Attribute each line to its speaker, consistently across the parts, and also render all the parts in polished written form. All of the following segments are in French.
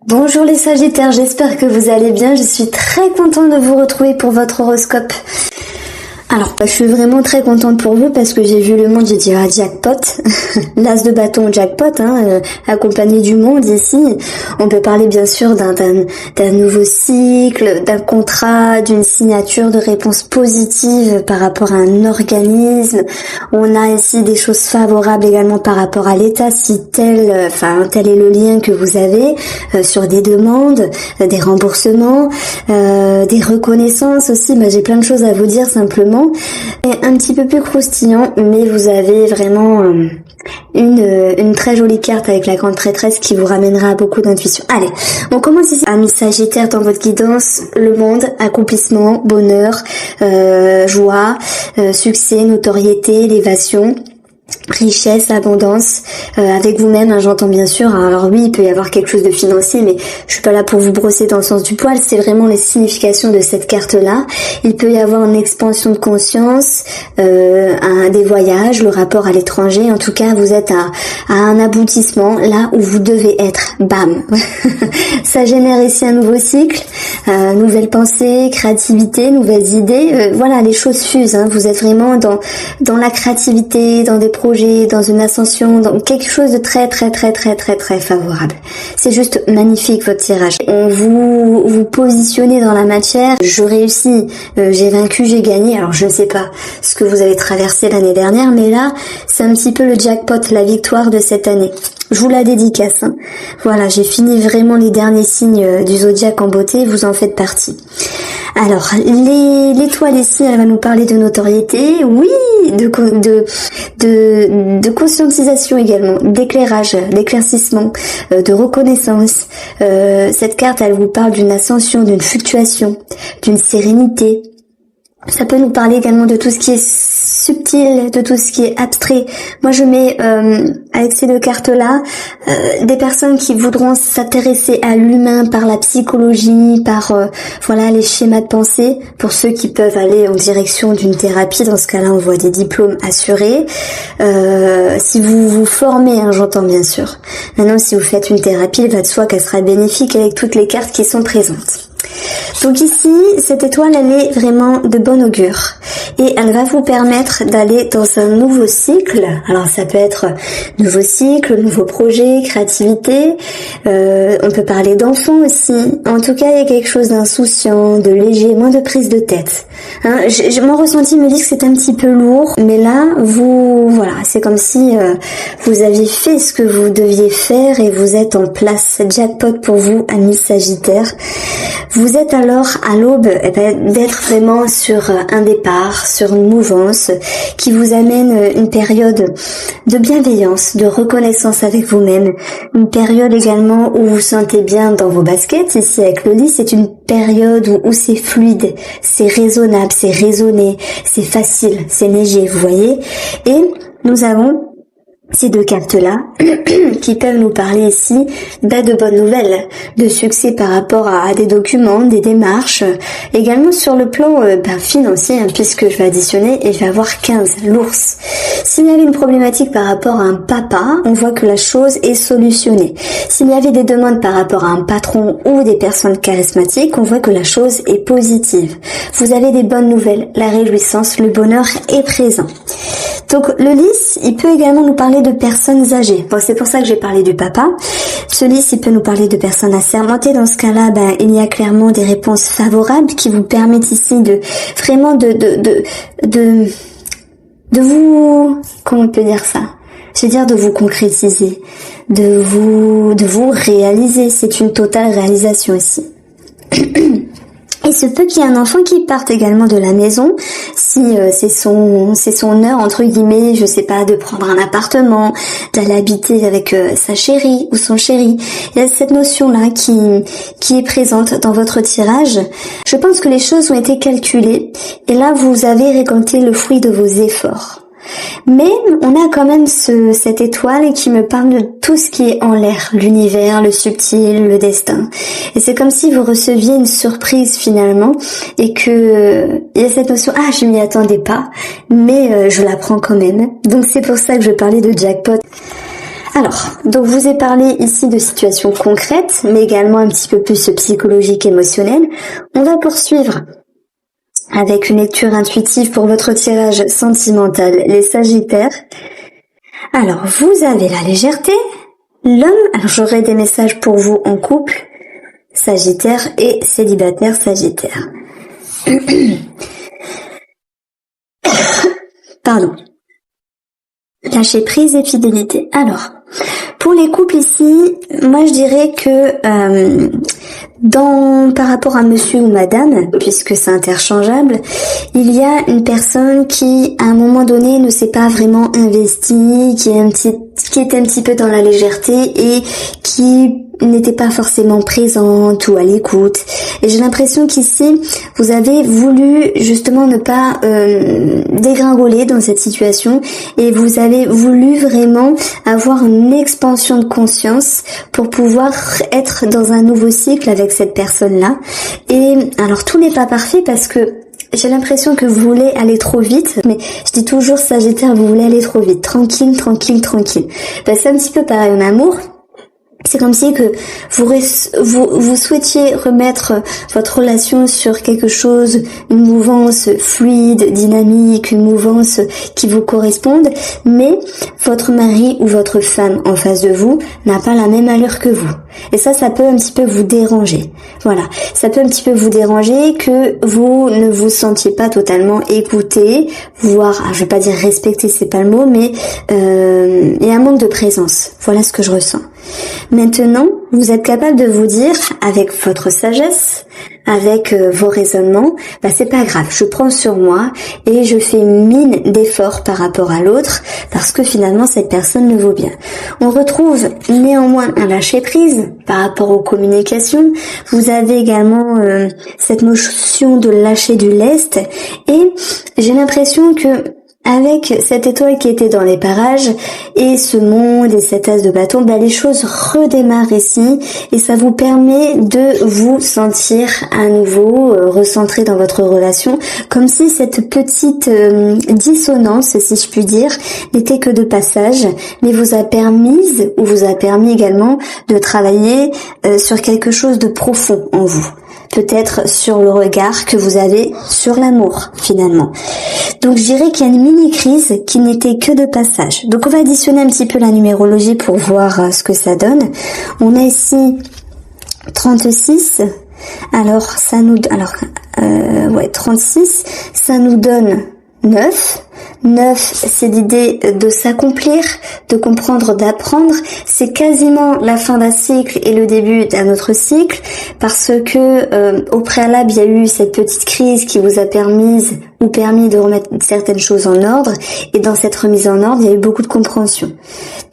Speaker 1: Bonjour les Sagittaires, j'espère que vous allez bien. Je suis très contente de vous retrouver pour votre horoscope. Alors, je suis vraiment très contente pour vous parce que j'ai vu le monde, j'ai dit jackpot, l'as de bâton jackpot, accompagné du monde ici. On peut parler bien sûr d'un nouveau cycle, d'un contrat, d'une signature de réponse positive par rapport à un organisme. On a ici des choses favorables également par rapport à l'État, si tel est le lien que vous avez sur des demandes, des remboursements, des reconnaissances aussi. J'ai plein de choses à vous dire simplement. Et un petit peu plus croustillant, mais vous avez vraiment une très jolie carte avec la grande prêtresse qui vous ramènera à beaucoup d'intuition. Allez, on commence ici. Amis Sagittaire, dans votre guidance, le monde, accomplissement, bonheur, joie, succès, notoriété, élévation, richesse, abondance, avec vous-même, j'entends bien sûr. Alors oui, il peut y avoir quelque chose de financier, mais je suis pas là pour vous brosser dans le sens du poil, c'est vraiment les significations de cette carte-là. Il peut y avoir une expansion de conscience, des voyages, le rapport à l'étranger. En tout cas, vous êtes à un aboutissement, là où vous devez être. Bam. Ça génère ici un nouveau cycle, nouvelles pensées, créativité, nouvelles idées. Voilà, les choses fusent. Vous êtes vraiment dans la créativité, dans des projets, dans une ascension, dans quelque chose de très très très très très très favorable. C'est juste magnifique votre tirage. On vous positionnez dans la matière. Je réussis, j'ai vaincu, j'ai gagné. Alors je ne sais pas ce que vous avez traversé l'année dernière, mais là c'est un petit peu le jackpot, la victoire de cette année. Je vous la dédicace. Voilà, j'ai fini vraiment les derniers signes du zodiaque en beauté, vous en faites partie. Alors, l'étoile ici, elle va nous parler de notoriété, oui, de conscientisation également, d'éclairage, d'éclaircissement, de reconnaissance. Cette carte, elle vous parle d'une ascension, d'une fluctuation, d'une sérénité. Ça peut nous parler également de tout ce qui est subtil, de tout ce qui est abstrait. Moi, je mets avec ces deux cartes-là des personnes qui voudront s'intéresser à l'humain par la psychologie, par les schémas de pensée. Pour ceux qui peuvent aller en direction d'une thérapie, dans ce cas-là, on voit des diplômes assurés. Si vous vous formez, j'entends bien sûr. Maintenant, si vous faites une thérapie, il va de soi qu'elle sera bénéfique avec toutes les cartes qui sont présentes. Donc ici, cette étoile, elle est vraiment de bon augure et elle va vous permettre d'aller dans un nouveau cycle. Alors ça peut être nouveau cycle, nouveau projet, créativité, on peut parler d'enfants aussi. En tout cas, il y a quelque chose d'insouciant, de léger, moins de prise de tête. Mon ressenti me dit que c'est un petit peu lourd, mais là, c'est comme si vous aviez fait ce que vous deviez faire et vous êtes en place. Jackpot pour vous, amis Sagittaires. Vous êtes alors à l'aube d'être vraiment sur un départ, sur une mouvance qui vous amène une période de bienveillance, de reconnaissance avec vous-même, une période également où vous sentez bien dans vos baskets. Ici avec le lit, c'est une période où c'est fluide, c'est raisonnable, c'est raisonné, c'est facile, c'est léger, vous voyez. Et nous avons ces deux cartes-là qui peuvent nous parler ici de bonnes nouvelles, de succès par rapport à des documents, des démarches, également sur le plan financier, puisque je vais additionner et je vais avoir 15, l'ours. S'il y avait une problématique par rapport à un papa, on voit que la chose est solutionnée. S'il y avait des demandes par rapport à un patron ou des personnes charismatiques, on voit que la chose est positive. Vous avez des bonnes nouvelles, la réjouissance, le bonheur est présent. Donc le lys, il peut également nous parler de personnes âgées. Bon, c'est pour ça que j'ai parlé du papa. Ce lys, il peut nous parler de personnes assermentées. Dans ce cas-là, il y a clairement des réponses favorables qui vous permettent ici de vraiment de vous, comment on peut dire ça? Je veux dire de vous concrétiser, de vous réaliser. C'est une totale réalisation ici. Il se peut qu'il y ait un enfant qui parte également de la maison, si c'est son heure entre guillemets, je sais pas, de prendre un appartement, d'aller habiter avec sa chérie ou son chéri. Il y a cette notion-là qui est présente dans votre tirage. Je pense que les choses ont été calculées et là vous avez récolté le fruit de vos efforts. Mais on a quand même cette étoile qui me parle de tout ce qui est en l'air, l'univers, le subtil, le destin. Et c'est comme si vous receviez une surprise finalement et que il y a cette notion, je m'y attendais pas, mais je la prends quand même. Donc c'est pour ça que je parlais de jackpot. Alors, donc vous ai parlé ici de situations concrètes, mais également un petit peu plus psychologiques, émotionnelles. On va poursuivre avec une lecture intuitive pour votre tirage sentimental, les Sagittaires. Alors, vous avez la légèreté, l'homme, alors j'aurai des messages pour vous en couple, Sagittaire et célibataire Sagittaire. Pardon. Lâcher prise et fidélité. Alors, pour les couples ici, moi je dirais que par rapport à monsieur ou madame, puisque c'est interchangeable, il y a une personne qui à un moment donné ne s'est pas vraiment investie, qui était un petit peu dans la légèreté et qui n'était pas forcément présente ou à l'écoute. Et j'ai l'impression qu'ici, vous avez voulu justement ne pas dégringoler dans cette situation et vous avez voulu vraiment avoir une expansion de conscience pour pouvoir être dans un nouveau cycle avec cette personne-là. Et alors tout n'est pas parfait parce que j'ai l'impression que vous voulez aller trop vite, mais je dis toujours Sagittaire, vous voulez aller trop vite, tranquille. Ben, c'est un petit peu pareil en amour. C'est comme si que vous souhaitiez remettre votre relation sur quelque chose, une mouvance fluide, dynamique, une mouvance qui vous corresponde, mais votre mari ou votre femme en face de vous n'a pas la même allure que vous. Et ça peut un petit peu vous déranger. Voilà. Ça peut un petit peu vous déranger que vous ne vous sentiez pas totalement écouté, voire, je vais pas dire respecté, c'est pas le mot, mais il y a un manque de présence. Voilà ce que je ressens. Maintenant, vous êtes capable de vous dire, avec votre sagesse, avec vos raisonnements, c'est pas grave, je prends sur moi et je fais mine d'effort par rapport à l'autre parce que finalement cette personne le vaut bien. On retrouve néanmoins un lâcher prise par rapport aux communications. Vous avez également cette notion de lâcher du lest et j'ai l'impression que avec cette étoile qui était dans les parages et ce monde et cette as de bâton, les choses redémarrent ici et ça vous permet de vous sentir à nouveau recentré dans votre relation, comme si cette petite dissonance, si je puis dire, n'était que de passage, mais vous a permis également de travailler sur quelque chose de profond en vous. Peut-être sur le regard que vous avez sur l'amour, finalement. Donc je dirais qu'il y a une mini-crise qui n'était que de passage. Donc on va additionner un petit peu la numérologie pour voir ce que ça donne. On a ici 36. Alors 36, ça nous donne 9. 9, c'est l'idée de s'accomplir, de comprendre, d'apprendre. C'est quasiment la fin d'un cycle et le début d'un autre cycle parce que au préalable, il y a eu cette petite crise qui vous a permis de remettre certaines choses en ordre et dans cette remise en ordre, il y a eu beaucoup de compréhension.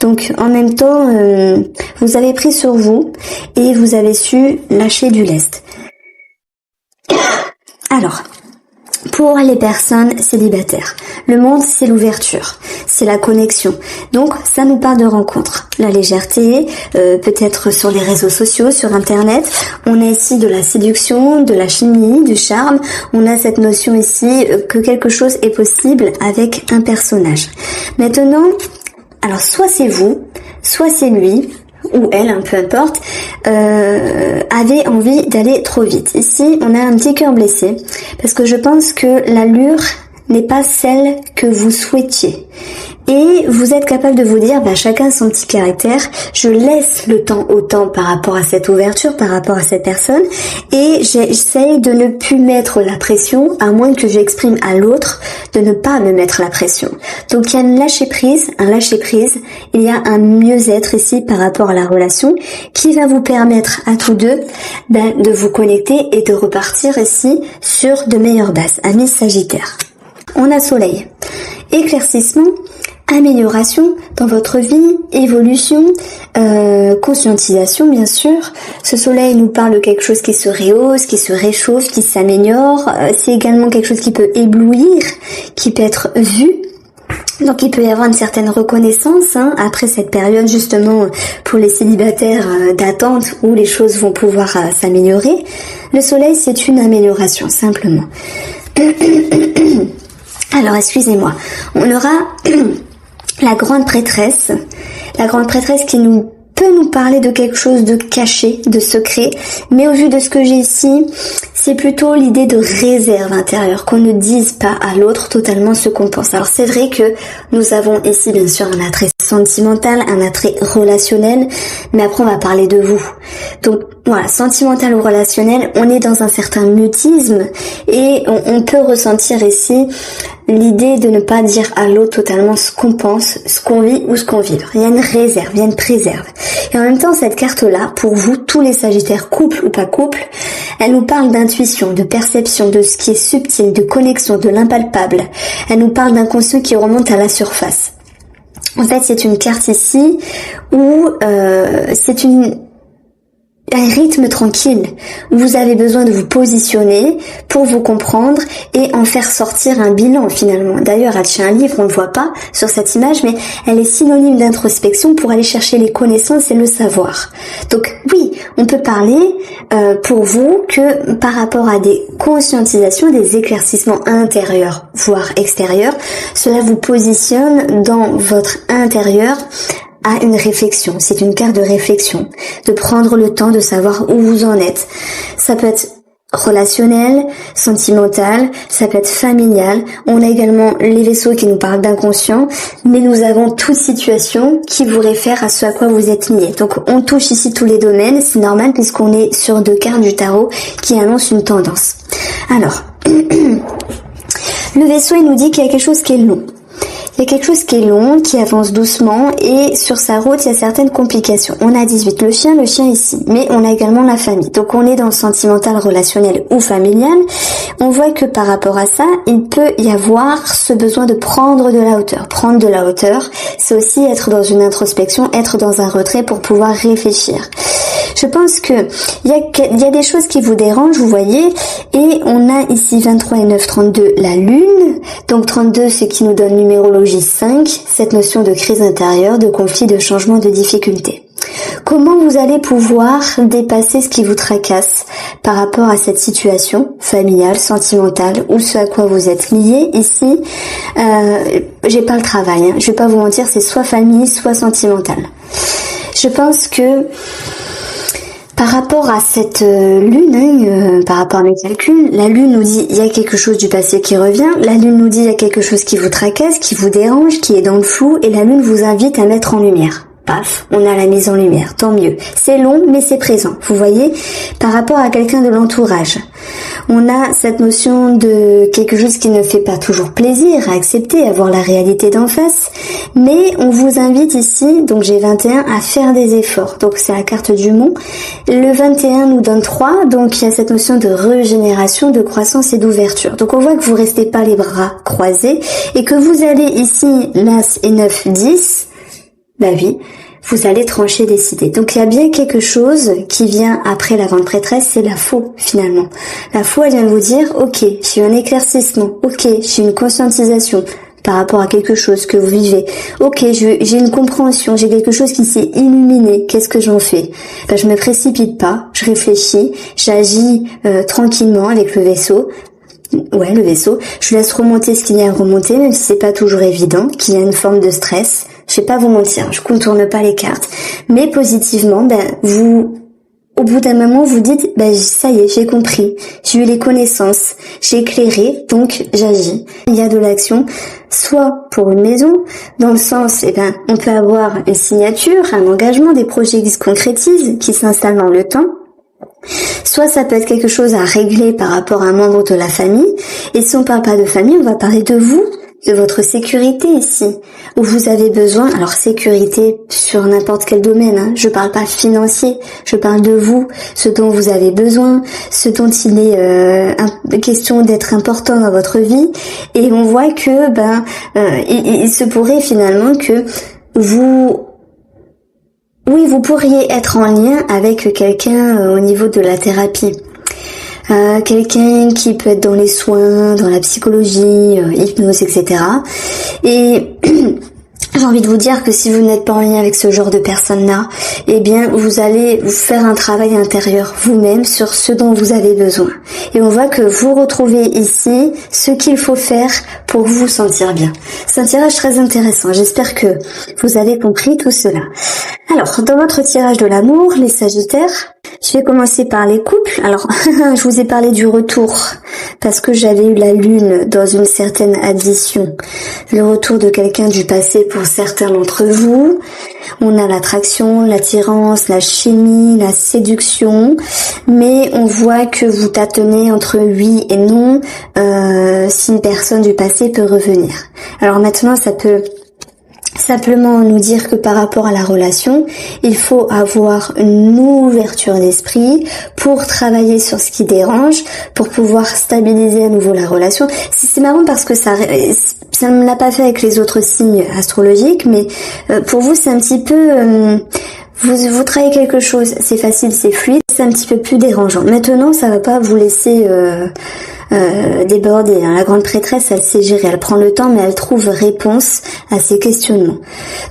Speaker 1: Donc en même temps, vous avez pris sur vous et vous avez su lâcher du lest. Alors, pour les personnes célibataires, le monde c'est l'ouverture, c'est la connexion. Donc ça nous parle de rencontres, la légèreté, peut-être sur les réseaux sociaux, sur internet. On a ici de la séduction, de la chimie, du charme. On a cette notion ici que quelque chose est possible avec un personnage. Maintenant, alors soit c'est vous, soit c'est lui, ou elle, peu importe, avait envie d'aller trop vite. Ici, on a un petit cœur blessé, parce que je pense que l'allure n'est pas celle que vous souhaitiez. Et vous êtes capable de vous dire, chacun son petit caractère, je laisse le temps au temps par rapport à cette ouverture, par rapport à cette personne, et j'essaye de ne plus mettre la pression, à moins que j'exprime à l'autre de ne pas me mettre la pression. Donc il y a un lâcher prise, il y a un mieux-être ici par rapport à la relation, qui va vous permettre à tous deux de vous connecter et de repartir ici sur de meilleures bases. Amis Sagittaire. On a Soleil. Éclaircissement, amélioration dans votre vie, évolution, conscientisation bien sûr. Ce soleil nous parle de quelque chose qui se rehausse, qui se réchauffe, qui s'améliore. C'est également quelque chose qui peut éblouir, qui peut être vu. Donc il peut y avoir une certaine reconnaissance après cette période justement pour les célibataires d'attente où les choses vont pouvoir s'améliorer. Le soleil c'est une amélioration simplement. Alors excusez-moi, on aura la grande prêtresse. La grande prêtresse qui peut nous parler de quelque chose de caché, de secret, mais au vu de ce que j'ai ici, c'est plutôt l'idée de réserve intérieure, qu'on ne dise pas à l'autre totalement ce qu'on pense. Alors c'est vrai que nous avons ici bien sûr un attrait sentimental, un attrait relationnel, mais après on va parler de vous. Donc voilà, sentimental ou relationnel, on est dans un certain mutisme et on peut ressentir ici l'idée de ne pas dire à l'autre totalement ce qu'on pense, ce qu'on vit ou ce qu'on vit. Il y a une réserve, il y a une préserve. Et en même temps, cette carte-là, pour vous, tous les Sagittaires, couple ou pas couple, elle nous parle d'intuition, de perception, de ce qui est subtil, de connexion, de l'impalpable. Elle nous parle d'inconscient qui remonte à la surface. En fait, c'est une carte ici où c'est un rythme tranquille, où vous avez besoin de vous positionner pour vous comprendre et en faire sortir un bilan finalement. D'ailleurs, elle tient un livre, on ne le voit pas sur cette image, mais elle est synonyme d'introspection pour aller chercher les connaissances et le savoir. Donc oui, on peut parler pour vous que par rapport à des conscientisations, des éclaircissements intérieurs, voire extérieurs, cela vous positionne dans votre intérieur à une réflexion. C'est une carte de réflexion, de prendre le temps de savoir où vous en êtes. Ça peut être relationnel, sentimental, ça peut être familial. On a également les vaisseaux qui nous parlent d'inconscient, mais nous avons toute situation qui vous réfère à ce à quoi vous êtes lié. Donc on touche ici tous les domaines, c'est normal puisqu'on est sur 2 cartes du tarot qui annoncent une tendance. Alors, le vaisseau il nous dit qu'il y a quelque chose qui est long. Il y a quelque chose qui est long, qui avance doucement et sur sa route, il y a certaines complications. On a 18, le chien ici, mais on a également la famille. Donc on est dans le sentimental, relationnel ou familial. On voit que par rapport à ça, il peut y avoir ce besoin de prendre de la hauteur. Prendre de la hauteur, c'est aussi être dans une introspection, être dans un retrait pour pouvoir réfléchir. Je pense que il y a des choses qui vous dérangent, vous voyez, et on a ici 23 et 9, 32, la lune. Donc 32, ce qui nous donne numérologie 5, cette notion de crise intérieure, de conflit, de changement, de difficulté. Comment vous allez pouvoir dépasser ce qui vous tracasse par rapport à cette situation familiale, sentimentale ou ce à quoi vous êtes lié ici? J'ai pas le travail, je vais pas vous mentir, c'est soit famille, soit sentimental. Je pense que par rapport à cette lune, par rapport à mes calculs, la lune nous dit il y a quelque chose du passé qui revient, la lune nous dit il y a quelque chose qui vous tracasse, qui vous dérange, qui est dans le flou, et la lune vous invite à mettre en lumière. Paf, on a la mise en lumière, tant mieux. C'est long, mais c'est présent. Vous voyez, par rapport à quelqu'un de l'entourage, on a cette notion de quelque chose qui ne fait pas toujours plaisir à accepter, à voir la réalité d'en face, mais on vous invite ici, donc j'ai 21, à faire des efforts. Donc c'est la carte du mont. Le 21 nous donne 3, donc il y a cette notion de régénération, de croissance et d'ouverture. Donc on voit que vous restez pas les bras croisés et que vous allez ici, l'As et 9, 10, bah oui, vous allez trancher, décider. Donc il y a bien quelque chose qui vient après la grande prêtresse, c'est la faux finalement. La faux, elle vient vous dire, ok, j'ai eu un éclaircissement, ok, j'ai une conscientisation par rapport à quelque chose que vous vivez. Ok, j'ai une compréhension, j'ai quelque chose qui s'est illuminé, qu'est-ce que j'en fais? Ben, je me précipite pas, je réfléchis, j'agis tranquillement avec le vaisseau. Ouais, le vaisseau. Je laisse remonter ce qu'il y a à remonter, même si c'est pas toujours évident, qu'il y a une forme de stress. Je vais pas vous mentir, je contourne pas les cartes. Mais positivement, vous, au bout d'un moment, vous dites, ça y est, j'ai compris. J'ai eu les connaissances. J'ai éclairé, donc j'agis. Il y a de l'action, soit pour une maison, dans le sens, on peut avoir une signature, un engagement, des projets qui se concrétisent, qui s'installent dans le temps. Soit ça peut être quelque chose à régler par rapport à un membre de la famille. Et si on parle pas de famille, on va parler de vous, de votre sécurité ici, où vous avez besoin, alors sécurité sur n'importe quel domaine, je parle pas financier, je parle de vous, ce dont vous avez besoin, ce dont il est question d'être important dans votre vie, et on voit que il se pourrait finalement que vous pourriez être en lien avec quelqu'un au niveau de la thérapie. Quelqu'un qui peut être dans les soins, dans la psychologie, hypnose, etc. Et J'ai envie de vous dire que si vous n'êtes pas en lien avec ce genre de personnes-là, eh bien, vous allez vous faire un travail intérieur vous-même sur ce dont vous avez besoin. Et on voit que vous retrouvez ici ce qu'il faut faire pour vous sentir bien. C'est un tirage très intéressant. J'espère que vous avez compris tout cela. Alors, dans votre tirage de l'amour, les Sagittaires, je vais commencer par les couples. Alors, je vous ai parlé du retour parce que j'avais eu la lune dans une certaine addition. Le retour de quelqu'un du passé pour certains d'entre vous. On a l'attraction, l'attirance, la chimie, la séduction. Mais on voit que vous tâtonnez entre oui et non si une personne du passé peut revenir. Alors maintenant, ça peut simplement nous dire que par rapport à la relation, il faut avoir une ouverture d'esprit pour travailler sur ce qui dérange, pour pouvoir stabiliser à nouveau la relation. C'est marrant parce que ça ne l'a pas fait avec les autres signes astrologiques, mais pour vous c'est un petit peu... Vous travaillez quelque chose, c'est facile, c'est fluide, c'est un petit peu plus dérangeant. Maintenant, ça va pas vous laisser déborder. La grande prêtresse, elle sait gérer, elle prend le temps, mais elle trouve réponse à ses questionnements.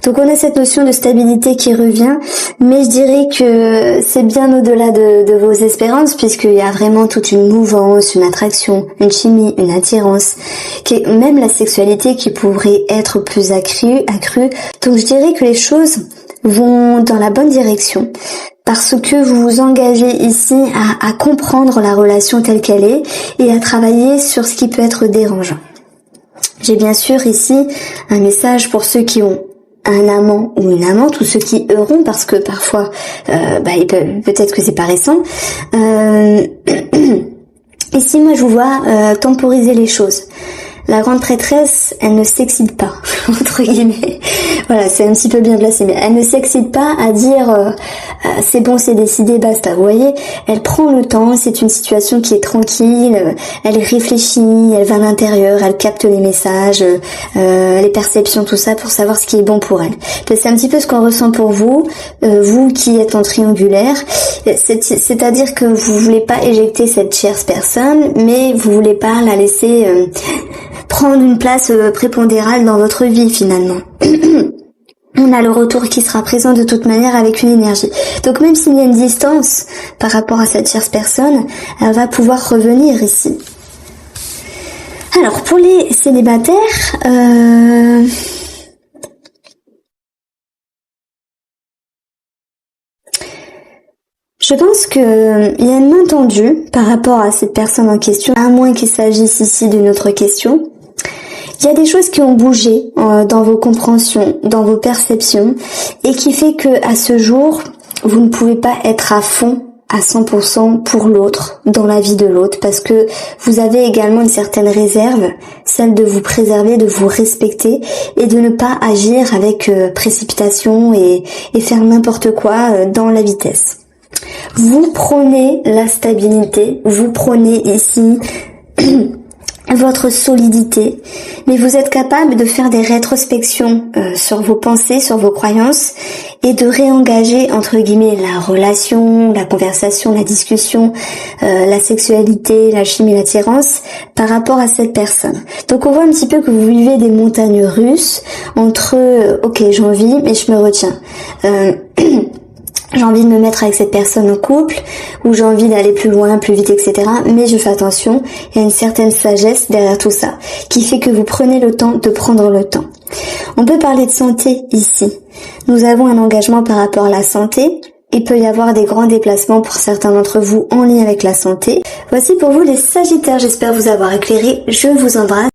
Speaker 1: Donc on a cette notion de stabilité qui revient, mais je dirais que c'est bien au-delà de vos espérances, puisqu'il y a vraiment toute une mouvance, une attraction, une chimie, une attirance, même la sexualité qui pourrait être plus accrue. Donc je dirais que les choses vont dans la bonne direction parce que vous vous engagez ici à comprendre la relation telle qu'elle est et à travailler sur ce qui peut être dérangeant. J'ai bien sûr ici un message pour ceux qui ont un amant ou une amante ou ceux qui auront parce que parfois peut-être que c'est pas récent. Ici moi je vous vois temporiser les choses. La grande prêtresse, elle ne s'excite pas, entre guillemets. Voilà, c'est un petit peu bien placé, mais elle ne s'excite pas à dire c'est bon, c'est décidé, basta. Vous voyez, elle prend le temps, c'est une situation qui est tranquille, elle réfléchit, elle va à l'intérieur, elle capte les messages, les perceptions, tout ça pour savoir ce qui est bon pour elle. C'est un petit peu ce qu'on ressent pour vous, vous qui êtes en triangulaire, c'est-à-dire que vous voulez pas éjecter cette chère personne, mais vous voulez pas la laisser prendre une place prépondérale dans votre vie finalement. On a le retour qui sera présent de toute manière avec une énergie. Donc même s'il y a une distance par rapport à cette tierce personne, elle va pouvoir revenir ici. Alors pour les célibataires, je pense que il y a une main tendue par rapport à cette personne en question, à moins qu'il s'agisse ici d'une autre question. Il y a des choses qui ont bougé dans vos compréhensions, dans vos perceptions, et qui fait que à ce jour, vous ne pouvez pas être à fond, à 100% pour l'autre, dans la vie de l'autre, parce que vous avez également une certaine réserve, celle de vous préserver, de vous respecter, et de ne pas agir avec précipitation et faire n'importe quoi dans la vitesse. Vous prenez la stabilité, vous prenez ici votre solidité, mais vous êtes capable de faire des rétrospections sur vos pensées, sur vos croyances et de réengager entre guillemets la relation, la conversation, la discussion, la sexualité, la chimie, l'attirance par rapport à cette personne. Donc on voit un petit peu que vous vivez des montagnes russes entre ok j'ai envie mais je me retiens. J'ai envie de me mettre avec cette personne en couple, ou j'ai envie d'aller plus loin, plus vite, etc. Mais je fais attention, il y a une certaine sagesse derrière tout ça, qui fait que vous prenez le temps de prendre le temps. On peut parler de santé ici. Nous avons un engagement par rapport à la santé. Il peut y avoir des grands déplacements pour certains d'entre vous en lien avec la santé. Voici pour vous les Sagittaires, j'espère vous avoir éclairé. Je vous embrasse.